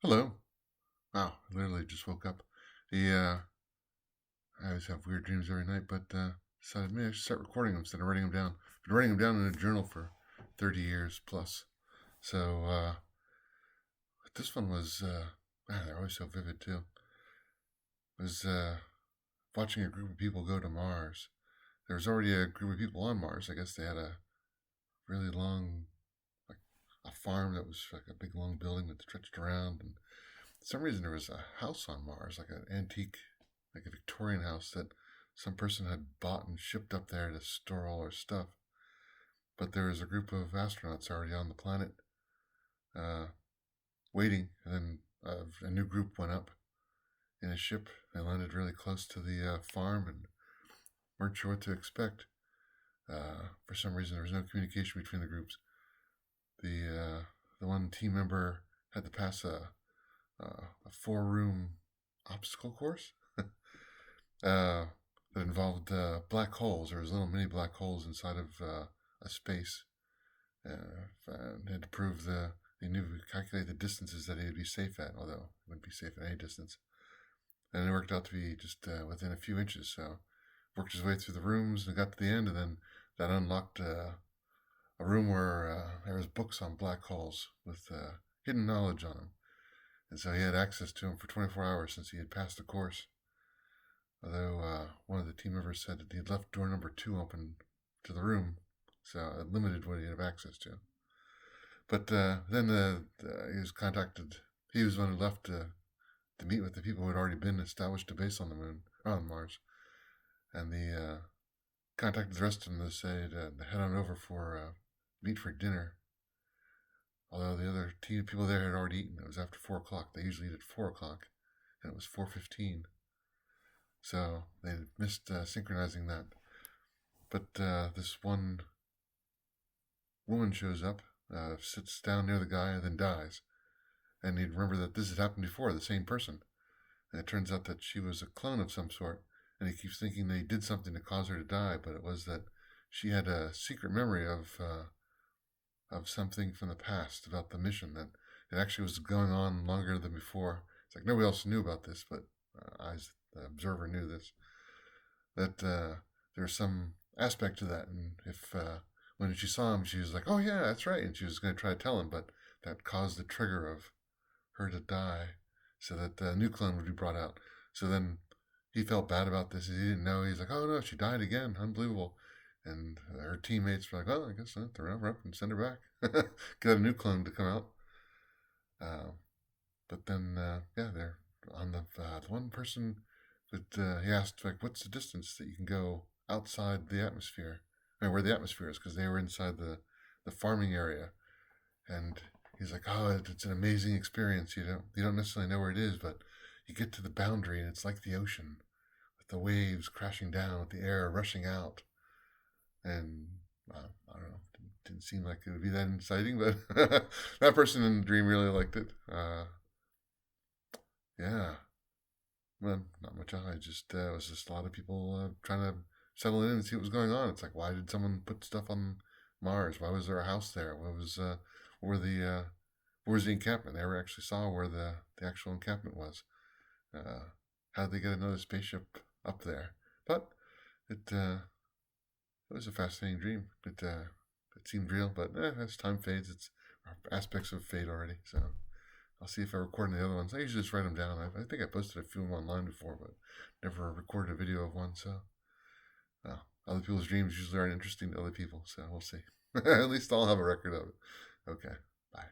Hello. Wow, I literally just woke up. I always have weird dreams every night, but decided maybe I should start recording them instead of writing them down. Been writing them down in a journal for 30 years plus. So this one was, man, they're always so vivid too. Was watching a group of people go to Mars. There was already a group of people on Mars. I guess they had a really long, like a farm that was like a big long building that stretched around, and for some reason there was a house on Mars, like an antique, like a Victorian house that some person had bought and shipped up there to store all their stuff. But there was a group of astronauts already on the planet, uh, waiting, and then a new group went up in a ship. They landed really close to the farm and weren't sure what to expect. For some reason, there was no communication between the groups. The one team member had to pass a 4 room obstacle course that involved black holes. There was little mini black holes inside of a space, and had to prove he knew calculate the distances that he'd be safe at, although he wouldn't be safe at any distance. And it worked out to be just within a few inches. So worked his way through the rooms and got to the end, and then that unlocked a room where there was books on black holes with hidden knowledge on them. And so he had access to them for 24 hours since he had passed the course. Although one of the team members said that he'd left door number 2 open to the room, so it limited what he'd have access to. But then he was contacted. He was the one who left to meet with the people who had already been established a base on the moon, on Mars. And the contacted the rest of them to say to head on over for meet for dinner. Although the other people there had already eaten. It was after 4 o'clock. They usually eat at 4 o'clock, and it was 4:15. So they missed synchronizing that. But this one woman shows up, sits down near the guy, and then dies. And he'd remember that this had happened before, the same person. And it turns out that she was a clone of some sort. And he keeps thinking they did something to cause her to die, but it was that she had a secret memory of something from the past about the mission, that it actually was going on longer than before. It's like nobody else knew about this, but I, as the observer, knew this. That there's some aspect to that, and if when she saw him, she was like, "Oh yeah, that's right," and she was going to try to tell him, but that caused the trigger of her to die, so that the new clone would be brought out. So then he felt bad about this. He didn't know. He's like, "Oh no, she died again! Unbelievable!" And her teammates were like, "Well, I guess throw her up and send her back. Get a new clone to come out." Uh, but then, yeah, they're on the one person that he asked, like, "What's the distance that you can go outside the atmosphere? I mean, where the atmosphere is?" Because they were inside the farming area, and he's like, "Oh, it's an amazing experience. You don't necessarily know where it is, but you get to the boundary, and it's like the ocean, with the waves crashing down, with the air rushing out." And I don't know, didn't seem like it would be that exciting, but that person in the dream really liked it. Yeah, well, not much. I just it was just a lot of people trying to settle in and see what was going on. It's like, why did someone put stuff on Mars? Why was there a house there? What were the where was the encampment? They never actually saw where the actual encampment was. Uh, how did they get another spaceship up there? But it it was a fascinating dream. It seemed real, but as time fades, it's aspects of fade already. So I'll see if I record any other ones. I usually just write them down. I think I posted a few of them online before, but never recorded a video of one. So other people's dreams usually aren't interesting to other people. So we'll see. At least I'll have a record of it. Okay. Bye.